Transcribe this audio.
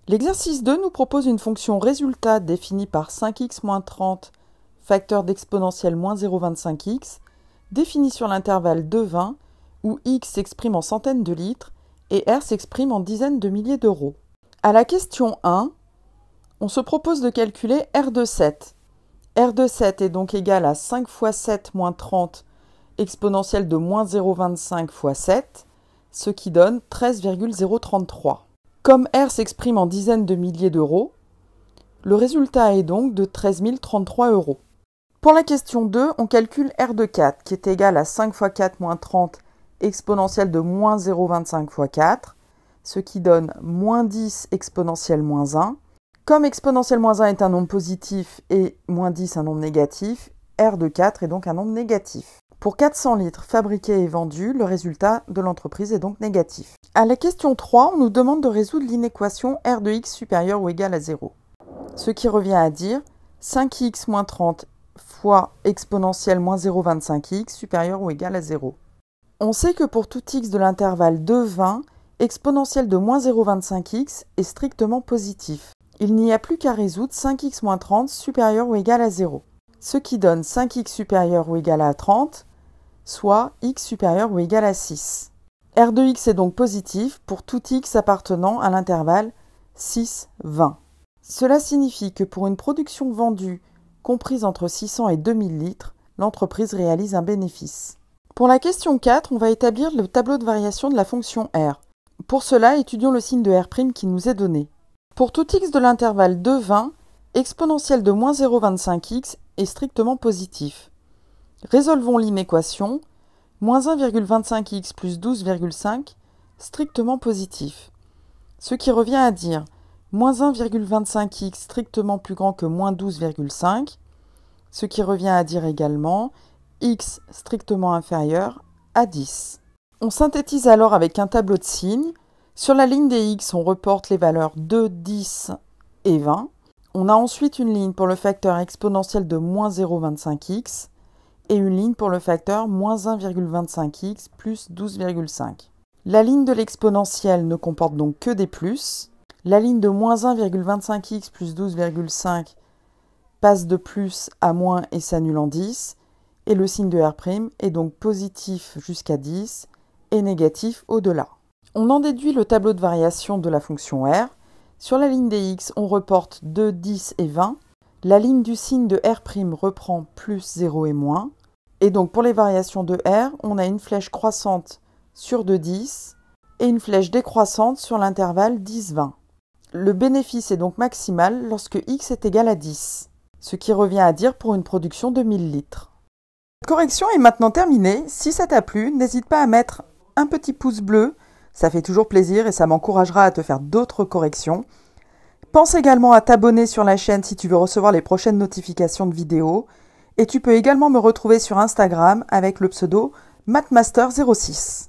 L'exercice 2 nous propose une fonction résultat définie par 5x moins 30, facteur d'exponentielle moins 0,25x, définie sur l'intervalle de 20, où x s'exprime en centaines de litres et r s'exprime en dizaines de milliers d'euros. À la question 1, on se propose de calculer r de 7. r de 7 est donc égal à 5 fois 7 moins 30, exponentielle de moins 0,25 fois 7, ce qui donne 13,033. Comme R s'exprime en dizaines de milliers d'euros, le résultat est donc de 13 033 euros. Pour la question 2, on calcule R de 4, qui est égal à 5 fois 4 moins 30, exponentielle de moins 0,25 fois 4, ce qui donne moins 10 exponentielle moins 1. Comme exponentielle moins 1 est un nombre positif et moins 10 un nombre négatif, R de 4 est donc un nombre négatif. Pour 400 litres fabriqués et vendus, le résultat de l'entreprise est donc négatif. À la question 3, on nous demande de résoudre l'inéquation R de x supérieur ou égal à 0. Ce qui revient à dire 5x moins 30 fois exponentielle moins 0,25x supérieur ou égal à 0. On sait que pour tout x de l'intervalle de 20, exponentielle de moins 0,25x est strictement positif. Il n'y a plus qu'à résoudre 5x moins 30 supérieur ou égal à 0. Ce qui donne 5x supérieur ou égal à 30, soit x supérieur ou égal à 6. R de x est donc positif pour tout x appartenant à l'intervalle 6-20. Cela signifie que pour une production vendue comprise entre 600 et 2000 litres, l'entreprise réalise un bénéfice. Pour la question 4, on va établir le tableau de variation de la fonction R. Pour cela, étudions le signe de R' qui nous est donné. Pour tout x de l'intervalle de 20, exponentielle de moins 0,25x est strictement positif. Résolvons l'inéquation, moins 1,25x plus 12,5, strictement positif. Ce qui revient à dire moins 1,25x strictement plus grand que moins 12,5, ce qui revient à dire également x strictement inférieur à 10. On synthétise alors avec un tableau de signes. Sur la ligne des x, on reporte les valeurs de 10 et 20. On a ensuite une ligne pour le facteur exponentiel de moins 0,25x et une ligne pour le facteur moins 1,25x plus 12,5. La ligne de l'exponentielle ne comporte donc que des plus. La ligne de moins 1,25x plus 12,5 passe de plus à moins et s'annule en 10. Et le signe de R' est donc positif jusqu'à 10 et négatif au-delà. On en déduit le tableau de variation de la fonction R. Sur la ligne des x, on reporte 2, 10 et 20. La ligne du signe de R' reprend plus 0 et moins. Et donc pour les variations de R, on a une flèche croissante sur 2, 10 et une flèche décroissante sur l'intervalle 10, 20. Le bénéfice est donc maximal lorsque x est égal à 10, ce qui revient à dire pour une production de 1000 litres. Cette correction est maintenant terminée. Si ça t'a plu, n'hésite pas à mettre un petit pouce bleu. Ça fait toujours plaisir et ça m'encouragera à te faire d'autres corrections. Pense également à t'abonner sur la chaîne si tu veux recevoir les prochaines notifications de vidéos. Et tu peux également me retrouver sur Instagram avec le pseudo mathmaster06.